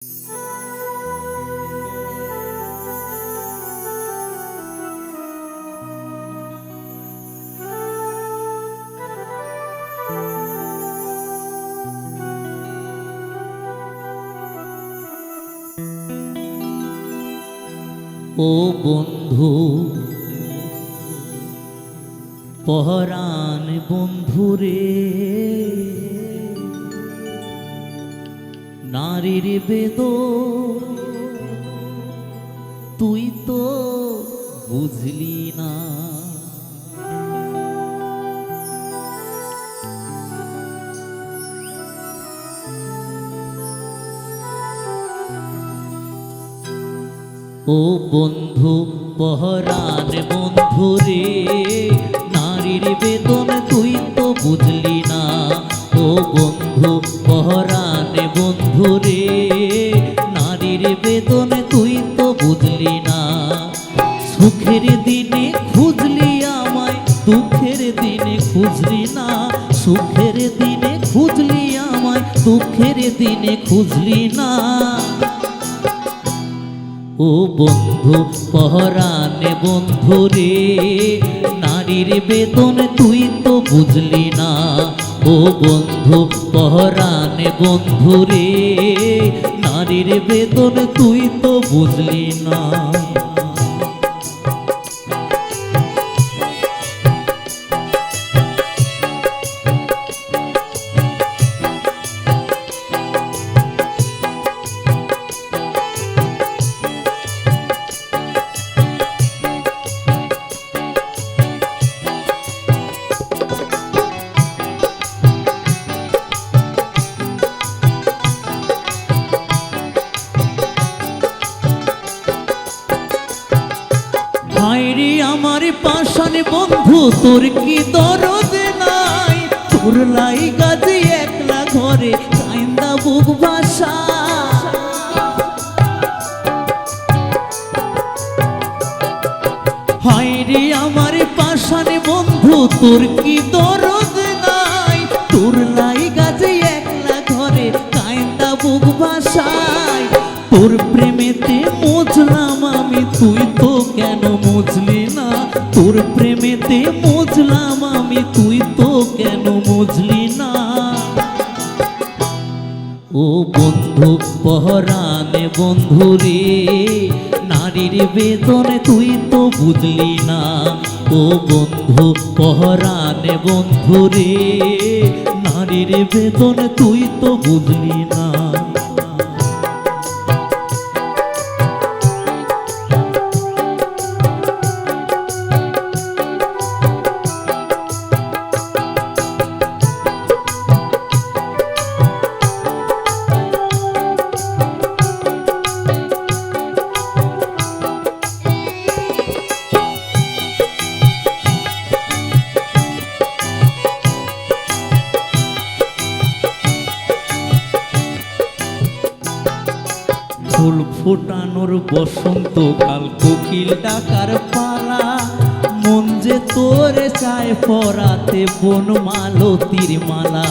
ও বন্ধু পরাণ বন্ধুরে, নারীর বেদন তুই তো বুঝলি না। ও বন্ধু পরাণ বন্ধুরে, নারীর বেদন তুই তো বুঝলি না। ও বন্ধু পরাণ বন্ধুরে, নারীর বেদন তুই তো বুঝলি না। সুখের দিনে খুঁজলি আমায়, দুঃখের দিনে খুঁজলি না। সুখের দিনে খুঁজলি আমায়, দুঃখের দিনে খুঁজলি না। ও বন্ধু পরাণ বন্ধুরে, নারীর বেদন তুই তো বুঝলি না। ও বন্ধু পরাণ বন্ধুরে, নারীর বেদন তুই তো বুঝলি না। হায়রে আমার পাষাণ বন্ধু, তোর কি দরদ নাই? তোর লাই গাছে একলা ঘরে কাইন্দা বুক ভাষা। হায়রে আমার পাষাণ বন্ধু, তোর কি দরদ নাই? তোর লাই গাছে একলা ঘরে কাইন্দা বুক ভাষায়। তোর প্রেমেতে মজলাম আমি, তুই তো কেন মজলি না? তোর প্রেমেতে মজলাম আমি, তুই তো কেন মজলি না? ও বন্ধু পরাণ বন্ধুরে, নারীর বেদন তুই তো বুঝলি না। ও বন্ধু পরাণ বন্ধুরে, নারীর বেদন তুই তো বুঝলি না। ফুল ফোটানোর বসন্তকাল, কোকিল ডাকার পালা। মন যে তোরে চায় পরাতে বনমালতির মালা।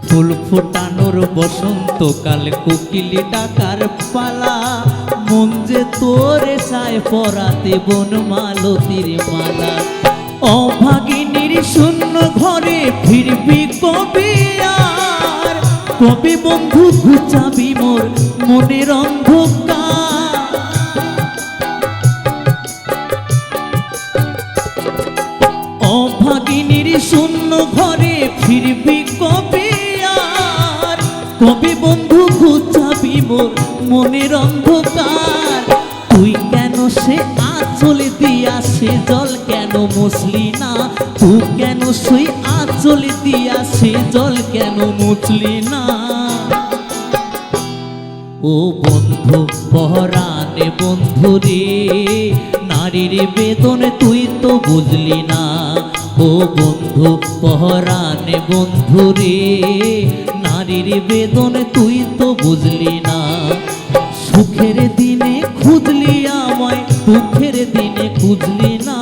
ফুল ফোটানোর বসন্তকাল, কোকিল ডাকার পালা। মন যে তোরে চায় পরাতে বনমালতির মালা। অভাগিনীর শূন্য ঘরে ফিরবি কবে আর? কবে বন্ধু ঘুচাবি মোর মনের অন্ধকার? অভাগিনীর শূন্য ঘরে ফিরবি কবে আর? কবে বন্ধু ঘুচাবি মোর মনের অন্ধকার? তুই কেন সে আঁচলে দিয়া সে জল কেন মুছলি না? তুই কেন সেই আঁচলে দিয়া সে জল কেন মুছলি না? ও বন্ধু পরাণ বন্ধুরে, নারীর বেদন তুই তো বুঝলি না। ও বন্ধু পরাণ বন্ধুরে, নারীর বেদন তুই তো বুঝলি না। সুখের দিনে খুঁজলি আমায়, দুঃখের দিনে খুঁজলি না।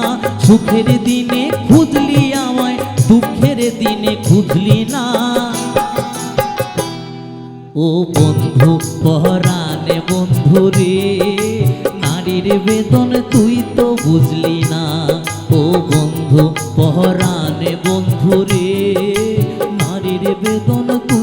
সুখের দিনে খুঁজলি আমায়, দুঃখের দিনে খুঁজলি বুঝলি না। ও বন্ধু পহরানে বন্ধু রে, নারীর বেদন তুই তো বুঝলি না। ও বন্ধু পহরানে বন্ধু রে, নারীর বেদন তুই